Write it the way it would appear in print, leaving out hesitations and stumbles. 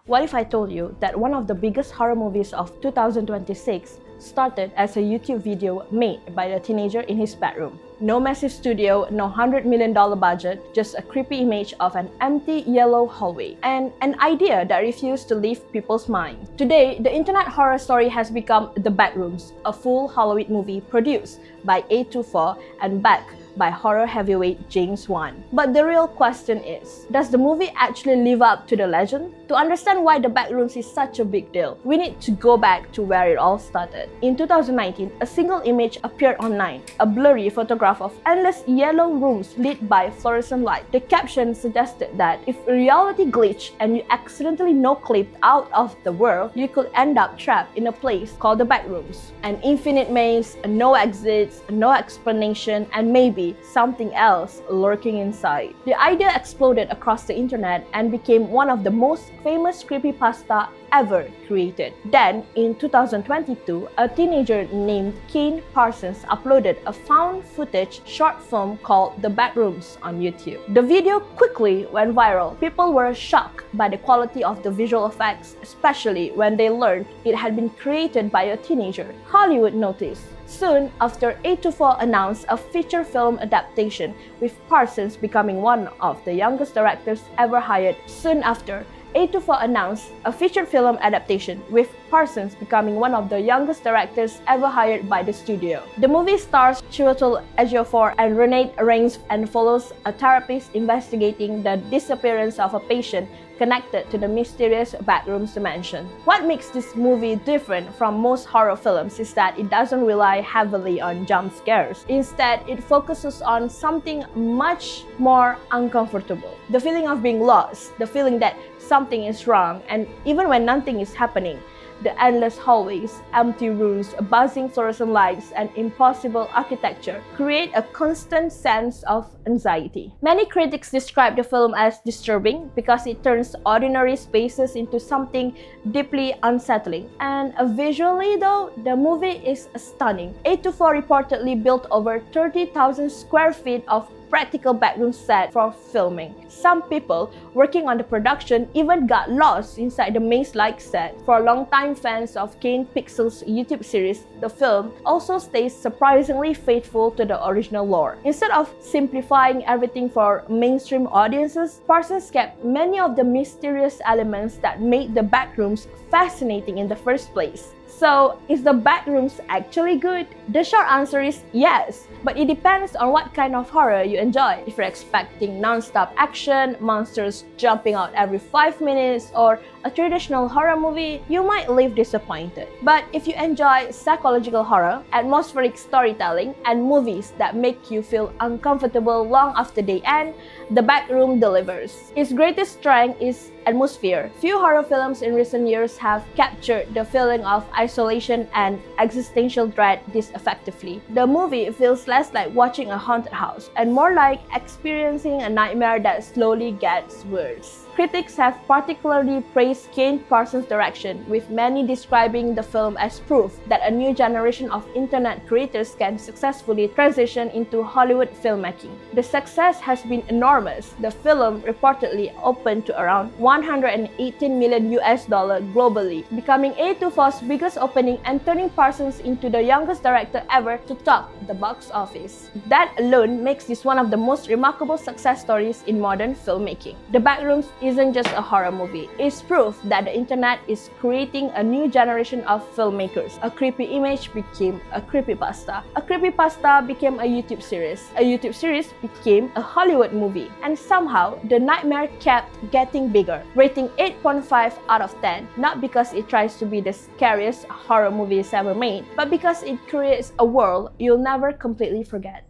What if I told you that one of the biggest horror movies of 2026 started as a YouTube video made by a teenager in his bedroom? No massive studio, no $100 million budget, just a creepy image of an empty yellow hallway, and an idea that refused to leave people's minds. Today, the internet horror story has become The Backrooms, a full Halloween movie produced by A24 and backed by horror heavyweight James Wan. But the real question is, does the movie actually live up to the legend? To understand why The Backrooms is such a big deal, we need to go back to where it all started. In 2019, a single image appeared online, a blurry photograph of endless yellow rooms lit by fluorescent light. The caption suggested that if reality glitched and you accidentally no-clipped out of the world, you could end up trapped in a place called The Backrooms. An infinite maze, no exits, no explanation, and maybe something else lurking inside. The idea exploded across the internet and became one of the most famous creepypasta ever created. Then, in 2022, a teenager named Kane Pixels uploaded a found footage short film called The Backrooms on YouTube. The video quickly went viral. People were shocked by the quality of the visual effects, especially when they learned it had been created by a teenager. Hollywood noticed. Soon after, A24 announced a feature film adaptation, with Parsons becoming one of the youngest directors ever hired. Soon after, A24 announced a feature film adaptation, with Parsons becoming one of the youngest directors ever hired by the studio. The movie stars Chiwetel Ejiofor and Renate Reigns and follows a therapist investigating the disappearance of a patient connected to the mysterious Backrooms dimension. What makes this movie different from most horror films is that it doesn't rely heavily on jump scares. Instead, it focuses on something much more uncomfortable. The feeling of being lost, the feeling that something is wrong, and even when nothing is happening, the endless hallways, empty rooms, buzzing fluorescent lights, and impossible architecture create a constant sense of anxiety. Many critics describe the film as disturbing because it turns ordinary spaces into something deeply unsettling. And visually though, the movie is stunning. A24 reportedly built over 30,000 square feet of practical backroom set for filming. Some people working on the production even got lost inside the maze-like set. For longtime fans of Kane Pixels' YouTube series, the film also stays surprisingly faithful to the original lore. Instead of simplifying everything for mainstream audiences, Parsons kept many of the mysterious elements that made the Backrooms fascinating in the first place. So, is the Backrooms actually good? The short answer is yes, but it depends on what kind of horror you enjoy. If you're expecting non-stop action, monsters jumping out every 5 minutes, or a traditional horror movie, you might leave disappointed. But if you enjoy psychological horror, atmospheric storytelling, and movies that make you feel uncomfortable long after they end, The Backroom delivers. Its greatest strength is atmosphere. Few horror films in recent years have captured the feeling of isolation and existential dread this effectively. The movie feels less like watching a haunted house and more like experiencing a nightmare that slowly gets worse. Critics have particularly praised Kane Parsons' direction, with many describing the film as proof that a new generation of internet creators can successfully transition into Hollywood filmmaking. The success has been enormous. The film reportedly opened to around $118 million globally, becoming A24's biggest opening and turning Parsons into the youngest director ever to top the box office. That alone makes this one of the most remarkable success stories in modern filmmaking. The Backrooms isn't just a horror movie. It's proof that the internet is creating a new generation of filmmakers. A creepy image became a creepypasta. A creepypasta became a YouTube series. A YouTube series became a Hollywood movie. And somehow, the nightmare kept getting bigger, rating 8.5 out of 10, not because it tries to be the scariest horror movies ever made, but because it creates a world you'll never completely forget.